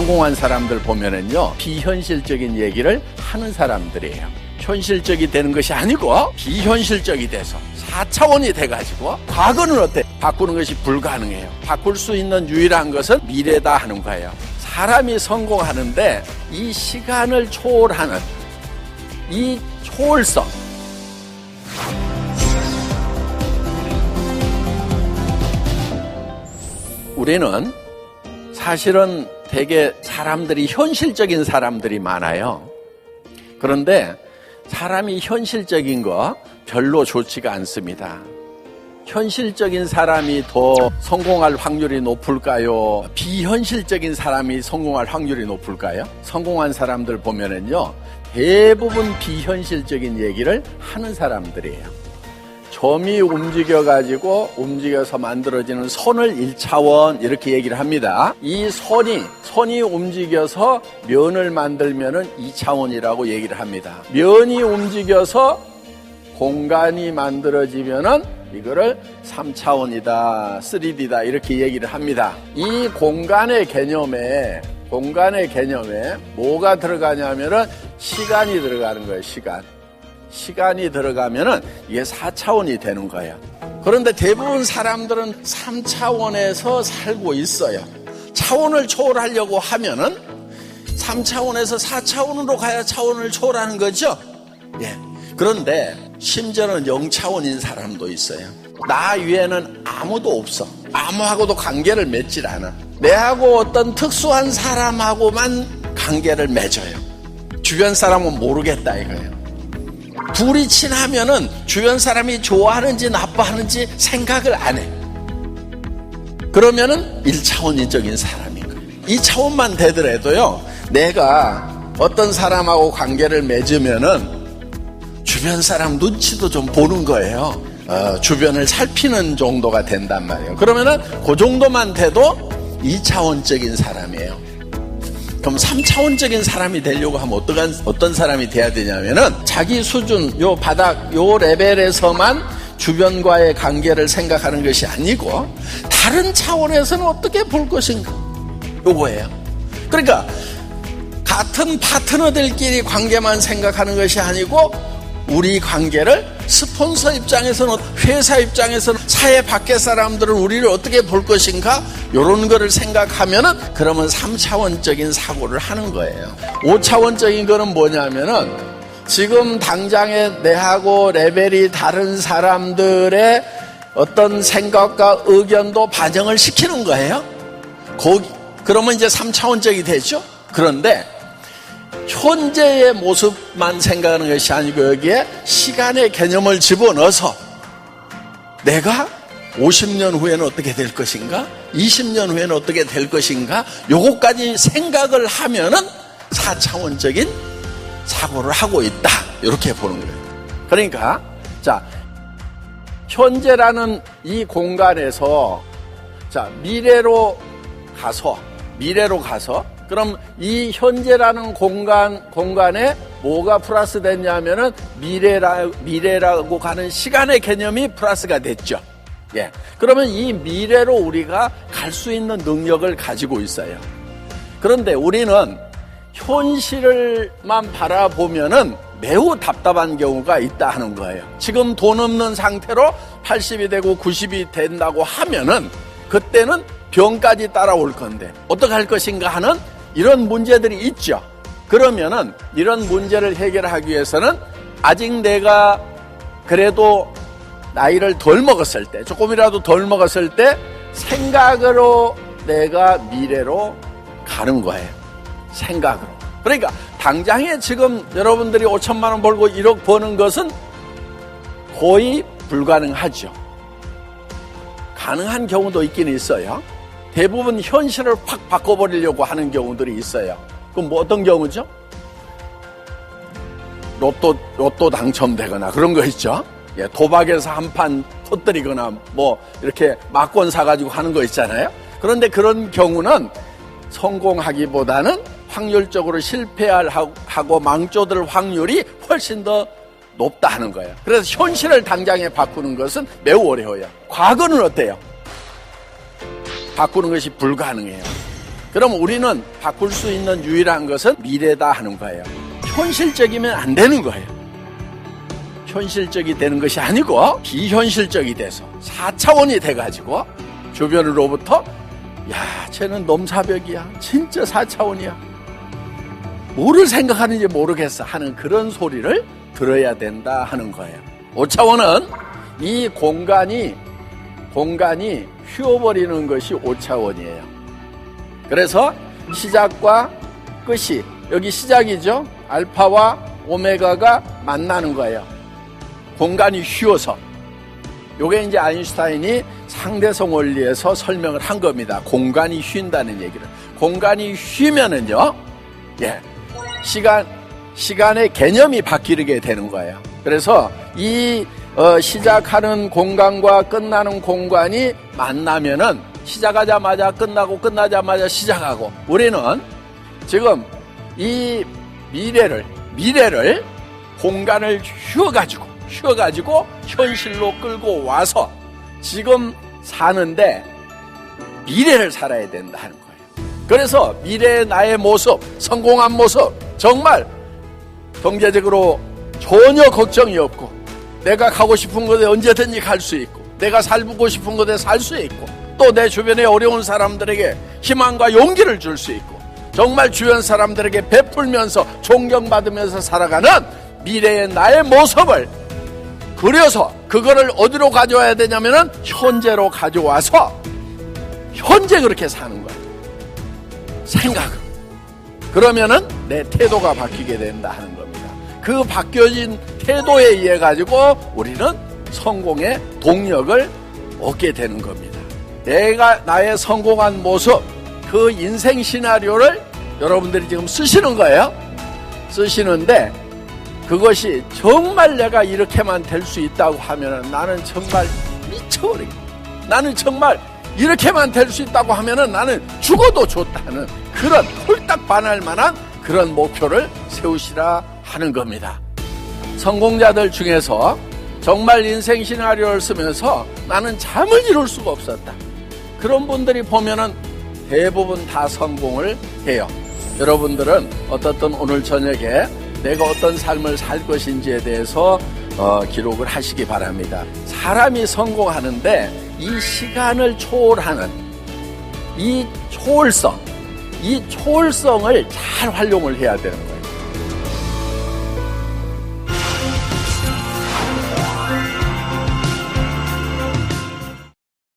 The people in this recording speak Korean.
성공한 사람들 보면은요, 비현실적인 얘기를 하는 사람들이에요. 현실적이 되는 것이 아니고 비현실적이 돼서 4차원이 돼가지고, 과거는 어때? 바꾸는 것이 불가능해요. 바꿀 수 있는 유일한 것은 미래다 하는 거예요. 사람이 성공하는데 이 시간을 초월하는 이 초월성, 우리는 사실은 되게 사람들이 현실적인 사람들이 많아요. 그런데 사람이 현실적인 거 별로 좋지가 않습니다. 현실적인 사람이 더 성공할 확률이 높을까요? 비현실적인 사람이 성공할 확률이 높을까요? 성공한 사람들 보면은요, 대부분 비현실적인 얘기를 하는 사람들이에요. 점이 움직여서 만들어지는 선을 1차원 이렇게 얘기를 합니다. 이 선이 움직여서 면을 만들면은 2차원이라고 얘기를 합니다. 면이 움직여서 공간이 만들어지면은 이거를 3차원이다, 3D다 이렇게 얘기를 합니다. 이 공간의 개념에 뭐가 들어가냐면은 시간이 들어가는 거예요. 시간이 들어가면은 이게 4차원이 되는 거예요. 그런데 대부분 사람들은 3차원에서 살고 있어요. 차원을 초월하려고 하면은 3차원에서 4차원으로 가야 차원을 초월하는 거죠. 예. 그런데 심지어는 0차원인 사람도 있어요. 나 위에는 아무도 없어. 아무하고도 관계를 맺질 않아. 내하고 어떤 특수한 사람하고만 관계를 맺어요. 주변 사람은 모르겠다 이거예요. 둘이 친하면은 주변 사람이 좋아하는지 나빠하는지 생각을 안 해. 그러면은 1차원적인 사람인 거예요. 2차원만 되더라도요, 내가 어떤 사람하고 관계를 맺으면은 주변 사람 눈치도 좀 보는 거예요. 주변을 살피는 정도가 된단 말이에요. 그러면은 그 정도만 돼도 2차원적인 사람이에요. 그럼 3차원적인 사람이 되려고 하면 어떤 사람이 돼야 되냐면은 자기 수준, 요 바닥, 요 레벨에서만 주변과의 관계를 생각하는 것이 아니고 다른 차원에서는 어떻게 볼 것인가, 요거예요. 그러니까 같은 파트너들끼리 관계만 생각하는 것이 아니고 우리 관계를 스폰서 입장에서는, 회사 입장에서는, 사회 밖의 사람들은 우리를 어떻게 볼 것인가, 이런 거를 생각하면은 그러면 3차원적인 사고를 하는 거예요. 5차원적인 거는 뭐냐면은 지금 당장에 내하고 레벨이 다른 사람들의 어떤 생각과 의견도 반영을 시키는 거예요. 그러면 이제 3차원적이 되죠. 그런데 현재의 모습만 생각하는 것이 아니고 여기에 시간의 개념을 집어넣어서 내가 50년 후에는 어떻게 될 것인가, 20년 후에는 어떻게 될 것인가, 요거까지 생각을 하면은 4차원적인 사고를 하고 있다, 이렇게 보는 거예요. 그러니까 자, 현재라는 이 공간에서 자, 미래로 가서 그럼 이 현재라는 공간에 뭐가 플러스 됐냐면은 미래라고 가는 시간의 개념이 플러스가 됐죠. 예. 그러면 이 미래로 우리가 갈 수 있는 능력을 가지고 있어요. 그런데 우리는 현실을만 바라보면은 매우 답답한 경우가 있다 하는 거예요. 지금 돈 없는 상태로 80이 되고 90이 된다고 하면은 그때는 병까지 따라올 건데 어떻게 할 것인가 하는 이런 문제들이 있죠. 그러면은 이런 문제를 해결하기 위해서는 아직 내가 그래도 나이를 덜 먹었을 때, 조금이라도 덜 먹었을 때 생각으로 내가 미래로 가는 거예요. 생각으로. 그러니까 당장에 지금 여러분들이 5천만 원 벌고 1억 버는 것은 거의 불가능하죠. 가능한 경우도 있긴 있어요. 대부분 현실을 확 바꿔버리려고 하는 경우들이 있어요. 그럼 뭐 어떤 경우죠? 로또 당첨되거나 그런 거 있죠. 예, 도박에서 한 판 터뜨리거나 뭐 이렇게 막권 사가지고 하는 거 있잖아요. 그런데 그런 경우는 성공하기보다는 확률적으로 실패하고 망조들 확률이 훨씬 더 높다 하는 거예요. 그래서 현실을 당장에 바꾸는 것은 매우 어려워요. 과거는 어때요? 바꾸는 것이 불가능해요. 그럼 우리는 바꿀 수 있는 유일한 것은 미래다 하는 거예요. 현실적이면 안 되는 거예요. 현실적이 되는 것이 아니고 비현실적이 돼서 4차원이 돼가지고 주변으로부터 야, 쟤는 넘사벽이야. 진짜 4차원이야. 뭐를 생각하는지 모르겠어 하는 그런 소리를 들어야 된다 하는 거예요. 5차원은 이 공간이 휘어버리는 것이 5차원이에요. 그래서 시작과 끝이 여기 시작이죠. 알파와 오메가가 만나는 거예요. 공간이 휘어서. 요게 이제 아인슈타인이 상대성 원리에서 설명을 한 겁니다. 공간이 휜다는 얘기를. 공간이 휘면은요, 시간의 개념이 바뀌게 되는 거예요. 그래서 이 시작하는 공간과 끝나는 공간이 만나면은 시작하자마자 끝나고 끝나자마자 시작하고, 우리는 지금 이 미래를 공간을 휘어가지고 현실로 끌고 와서 지금 사는데 미래를 살아야 된다 하는 거예요. 그래서 미래의 나의 모습, 성공한 모습, 정말 경제적으로 전혀 걱정이 없고, 내가 가고 싶은 곳에 언제든지 갈 수 있고, 내가 살고 싶은 곳에 살 수 있고, 또 내 주변에 어려운 사람들에게 희망과 용기를 줄 수 있고, 정말 주변 사람들에게 베풀면서 존경받으면서 살아가는 미래의 나의 모습을 그려서 그거를 어디로 가져와야 되냐면은 현재로 가져와서 현재 그렇게 사는 거예요. 생각은. 그러면은 내 태도가 바뀌게 된다 하는 겁니다. 그 바뀌어진 태도에 의해 가지고 우리는 성공의 동력을 얻게 되는 겁니다. 내가 나의 성공한 모습, 그 인생 시나리오를 여러분들이 지금 쓰시는 거예요. 쓰시는데 그것이 정말 내가 이렇게만 될 수 있다고 하면은 나는 정말 미쳐버리겠다. 나는 정말 이렇게만 될 수 있다고 하면은 나는 죽어도 좋다는 그런 홀딱 반할 만한 그런 목표를 세우시라 하는 겁니다. 성공자들 중에서 정말 인생 시나리오를 쓰면서 나는 잠을 이룰 수가 없었다. 그런 분들이 보면은 대부분 다 성공을 해요. 여러분들은 어떻든 오늘 저녁에 내가 어떤 삶을 살 것인지에 대해서 기록을 하시기 바랍니다. 사람이 성공하는데 이 시간을 초월하는 이 초월성을 잘 활용을 해야 되는 거예요.